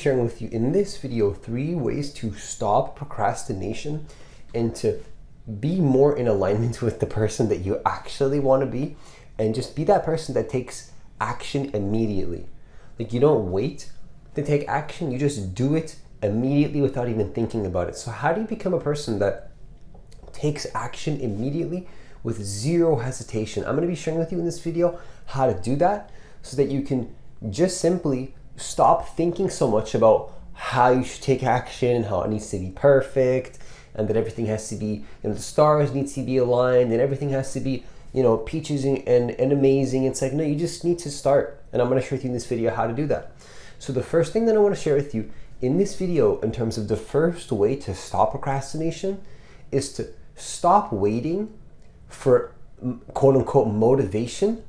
sharing with you in this video 3 ways to stop procrastination and to be more in alignment with the person that you actually want to be, and just be that person that takes action immediately. Like, you don't wait to take action, you just do it immediately without even thinking about it. So how do you become a person that takes action immediately with zero hesitation? I'm going to be sharing with you in this video how to do that so that you can just simply stop thinking so much about how you should take action, how it needs to be perfect, and that everything has to be, the stars needs to be aligned and everything has to be, peaches and amazing. It's like, no, you just need to start. And I'm going to share with you in this video how to do that. So the first thing that I want to share with you in this video in terms of the first way to stop procrastination is to stop waiting for quote unquote motivation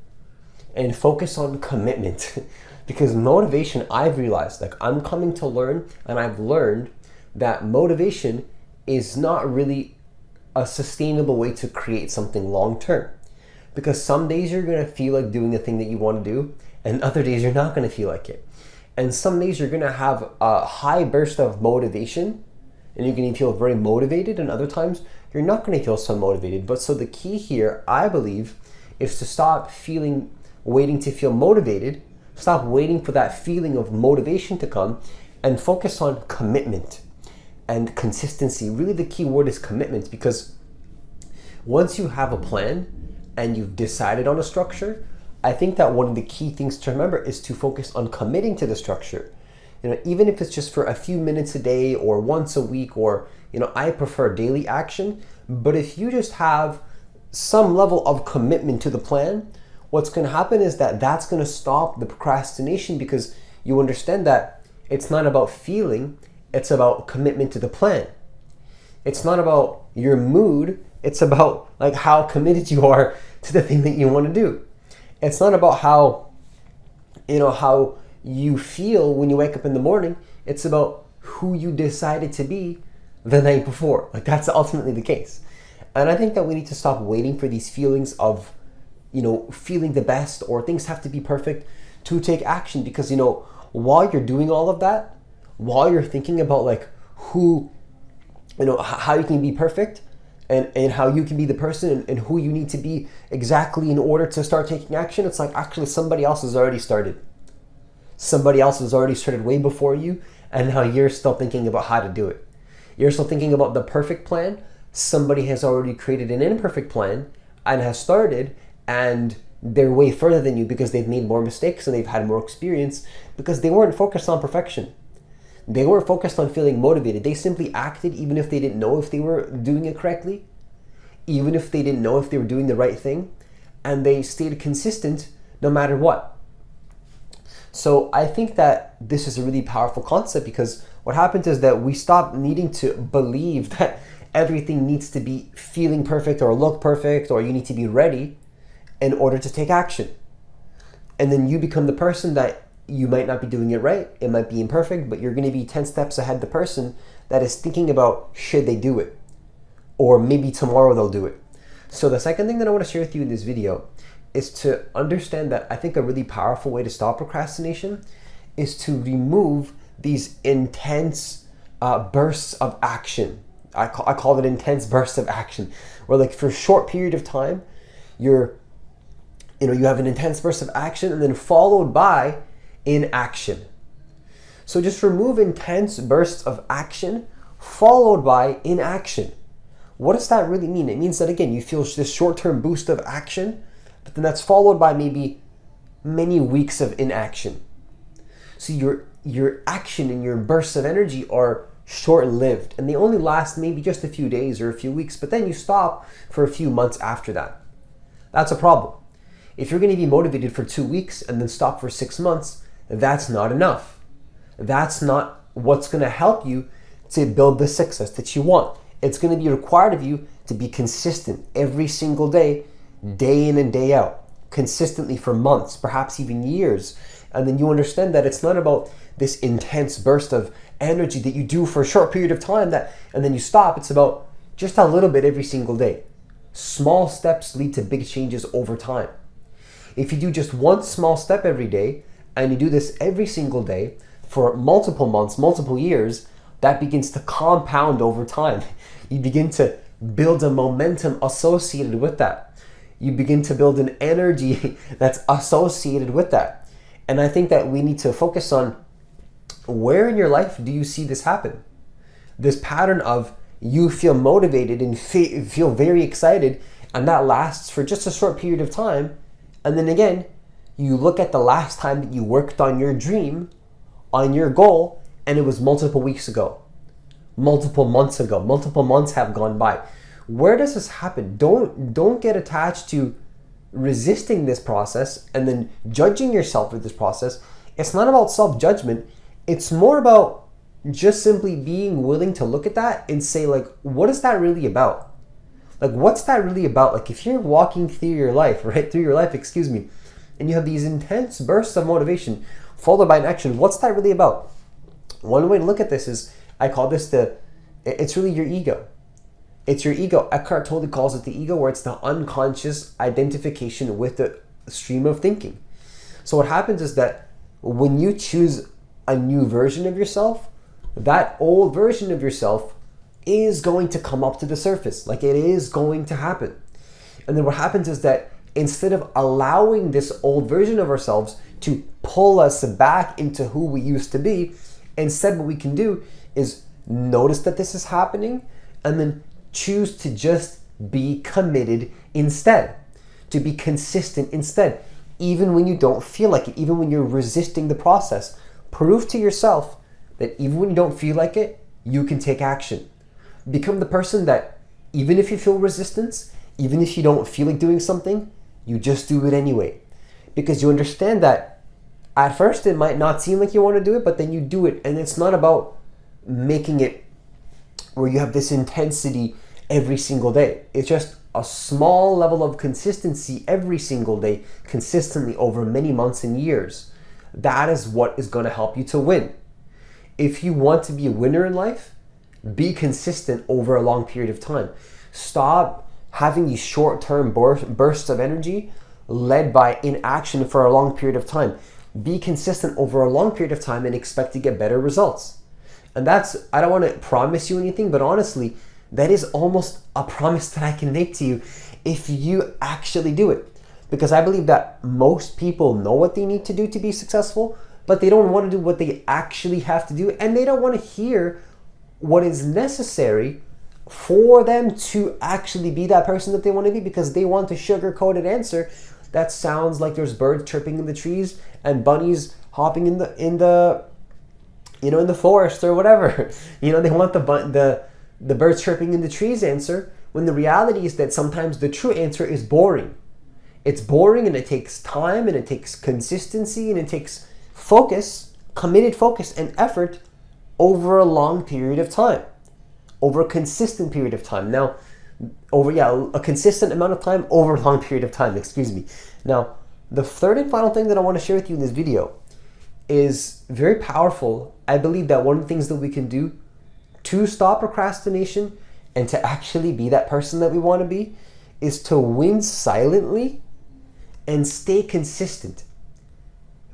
and focus on commitment. Because motivation, I've realized, like, I'm coming to learn, and I've learned that motivation is not really a sustainable way to create something long term. Because some days you're going to feel like doing the thing that you want to do, and other days you're not going to feel like it. And some days you're going to have a high burst of motivation, and you're going to feel very motivated, and other times you're not going to feel so motivated. But so the key here, I believe, is to stop waiting to feel motivated. Stop waiting for that feeling of motivation to come and focus on commitment and consistency. Really, the key word is commitment, because once you have a plan and you've decided on a structure, I think that one of the key things to remember is to focus on committing to the structure. Even if it's just for a few minutes a day or once a week, or, I prefer daily action. But if you just have some level of commitment to the plan, what's going to happen is that that's going to stop the procrastination, because you understand that it's not about feeling, it's about commitment to the plan. It's not about your mood, it's about like how committed you are to the thing that you want to do. It's not about how you feel when you wake up in the morning, it's about who you decided to be the night before. Like, that's ultimately the case. And I think that we need to stop waiting for these feelings of feeling the best, or things have to be perfect to take action. Because, while you're doing all of that, while you're thinking about like how you can be perfect and how you can be the person and who you need to be exactly in order to start taking action, it's like, actually somebody else has already started. Somebody else has already started way before you, and now you're still thinking about how to do it. You're still thinking about the perfect plan. Somebody has already created an imperfect plan and has started, and they're way further than you because they've made more mistakes and they've had more experience, because they weren't focused on perfection. They weren't focused on feeling motivated. They simply acted even if they didn't know if they were doing it correctly, even if they didn't know if they were doing the right thing, and they stayed consistent no matter what. So I think that this is a really powerful concept, because what happens is that we stop needing to believe that everything needs to be feeling perfect or look perfect, or you need to be ready in order to take action. And then you become the person that you might not be doing it right. It might be imperfect, but you're going to be 10 steps ahead the person that is thinking about, should they do it? Or maybe tomorrow they'll do it. So the second thing that I want to share with you in this video is to understand that I think a really powerful way to stop procrastination is to remove these intense bursts of action. I call it intense bursts of action, where like for a short period of time, you have an intense burst of action and then followed by inaction. So just remove intense bursts of action followed by inaction. What does that really mean? It means that, again, you feel this short-term boost of action, but then that's followed by maybe many weeks of inaction. So your action and your bursts of energy are short-lived, and they only last maybe just a few days or a few weeks, but then you stop for a few months after that. That's a problem. If you're going to be motivated for 2 weeks and then stop for 6 months, that's not enough. That's not what's going to help you to build the success that you want. It's going to be required of you to be consistent every single day, day in and day out, consistently for months, perhaps even years. And then you understand that it's not about this intense burst of energy that you do for a short period of time and then you stop. It's about just a little bit every single day. Small steps lead to big changes over time. If you do just one small step every day, and you do this every single day for multiple months, multiple years, that begins to compound over time. You begin to build a momentum associated with that. You begin to build an energy that's associated with that. And I think that we need to focus on, where in your life do you see this happen? This pattern of you feel motivated and feel very excited, and that lasts for just a short period of time. And then again, you look at the last time that you worked on your dream, on your goal, and it was multiple weeks ago, multiple months ago, multiple months have gone by. Where does this happen? Don't get attached to resisting this process and then judging yourself with this process. It's not about self-judgment. It's more about just simply being willing to look at that and say, like, what is that really about? Like, what's that really about? Like, if you're walking through your life, and you have these intense bursts of motivation followed by an action, what's that really about? One way to look at this is, I call this it's really your ego. It's your ego. Eckhart Tolle calls it the ego, where it's the unconscious identification with the stream of thinking. So what happens is that when you choose a new version of yourself, that old version of yourself is going to come up to the surface. Like, it is going to happen. And then what happens is that instead of allowing this old version of ourselves to pull us back into who we used to be, instead what we can do is notice that this is happening and then choose to just be committed instead, to be consistent instead, even when you don't feel like it, even when you're resisting the process. Prove to yourself that even when you don't feel like it, you can take action. Become the person that, even if you feel resistance, even if you don't feel like doing something, you just do it anyway. Because you understand that at first it might not seem like you want to do it, but then you do it. And it's not about making it where you have this intensity every single day. It's just a small level of consistency every single day, consistently over many months and years. That is what is going to help you to win. If you want to be a winner in life, be consistent over a long period of time. Stop having these short-term bursts of energy led by inaction for a long period of time. Be consistent over a long period of time and expect to get better results. And that's, I don't want to promise you anything, but honestly, that is almost a promise that I can make to you if you actually do it. Because I believe that most people know what they need to do to be successful, but they don't want to do what they actually have to do, and they don't want to hear what is necessary for them to actually be that person that they want to be, because they want a sugar-coated answer that sounds like there's birds chirping in the trees and bunnies hopping in the forest or whatever. They want the birds chirping in the trees answer, when the reality is that sometimes the true answer is boring. It's boring, and it takes time, and it takes consistency, and it takes focus, committed focus and effort over a long period of time, over a consistent period of time. Now, a consistent amount of time over a long period of time, Now, the third and final thing that I want to share with you in this video is very powerful. I believe that one of the things that we can do to stop procrastination and to actually be that person that we want to be is to win silently and stay consistent,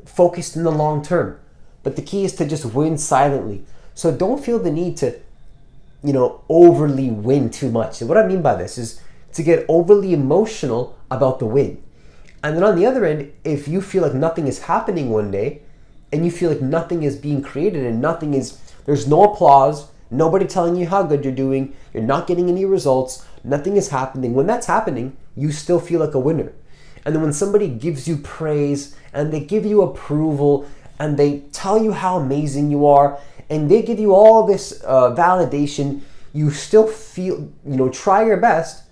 focused in the long term. But the key is to just win silently. So don't feel the need to, overly win too much. And what I mean by this is to get overly emotional about the win. And then on the other end, if you feel like nothing is happening one day, and you feel like nothing is being created and there's no applause, nobody telling you how good you're doing, you're not getting any results, nothing is happening. When that's happening, you still feel like a winner. And then when somebody gives you praise and they give you approval and they tell you how amazing you are and they give you all this validation, you still feel, try your best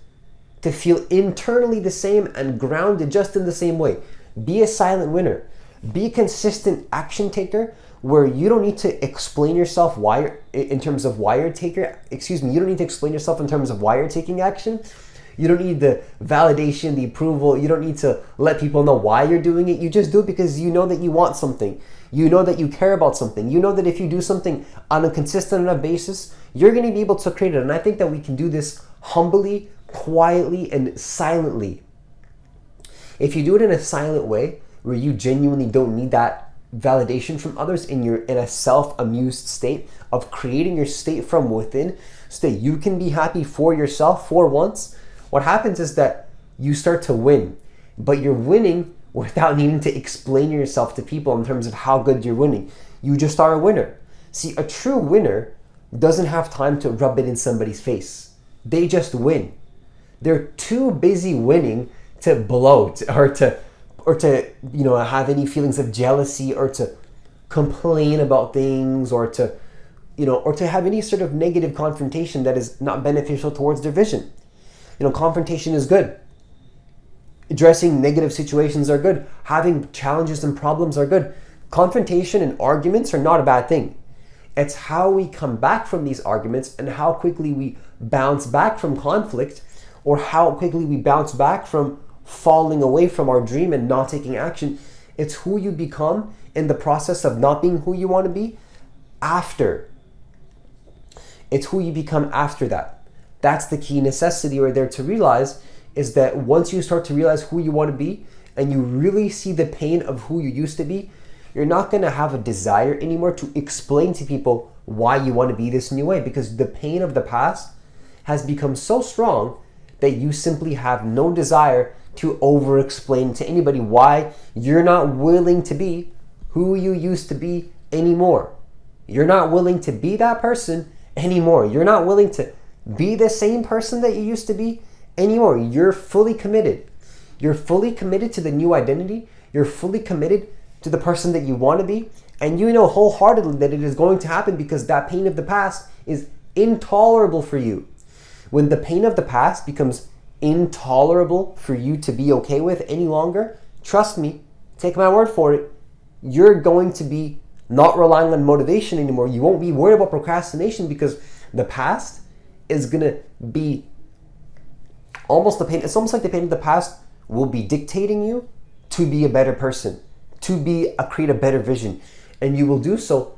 to feel internally the same and grounded just in the same way. Be a silent winner. Be a consistent action taker where you don't need to explain yourself you don't need to explain yourself in terms of why you're taking action. You don't need the validation, the approval. You don't need to let people know why you're doing it. You just do it because you know that you want something. You know that you care about something. You know that if you do something on a consistent enough basis, you're going to be able to create it. And I think that we can do this humbly, quietly, and silently. If you do it in a silent way, where you genuinely don't need that validation from others and you're in a self-amused state of creating your state from within so that you can be happy for yourself for once, what happens is that you start to win. But you're winning without needing to explain yourself to people in terms of how good you're winning. You just are a winner. See, a true winner doesn't have time to rub it in somebody's face. They just win. They're too busy winning to bloat or to have any feelings of jealousy or to complain about things or to have any sort of negative confrontation that is not beneficial towards their vision. Confrontation is good. Addressing negative situations are good. Having challenges and problems are good. Confrontation and arguments are not a bad thing. It's how we come back from these arguments and how quickly we bounce back from conflict, or how quickly we bounce back from falling away from our dream and not taking action. It's who you become in the process of not being who you want to be after. It's who you become after that. That's the key necessity right there to realize, is that once you start to realize who you want to be and you really see the pain of who you used to be, you're not going to have a desire anymore to explain to people why you want to be this new way, because the pain of the past has become so strong that you simply have no desire to over-explain to anybody why you're not willing to be who you used to be anymore. You're not willing to be that person anymore. You're not willing to be the same person that you used to be anymore. You're fully committed. You're fully committed to the new identity. You're fully committed to the person that you want to be. And you know wholeheartedly that it is going to happen, because that pain of the past is intolerable for you. When the pain of the past becomes intolerable for you to be okay with any longer, trust me, take my word for it, you're going to be not relying on motivation anymore. You won't be worried about procrastination, because the past is going to be almost the pain. It's almost like the pain of the past will be dictating you to be a better person, to create a better vision. And you will do so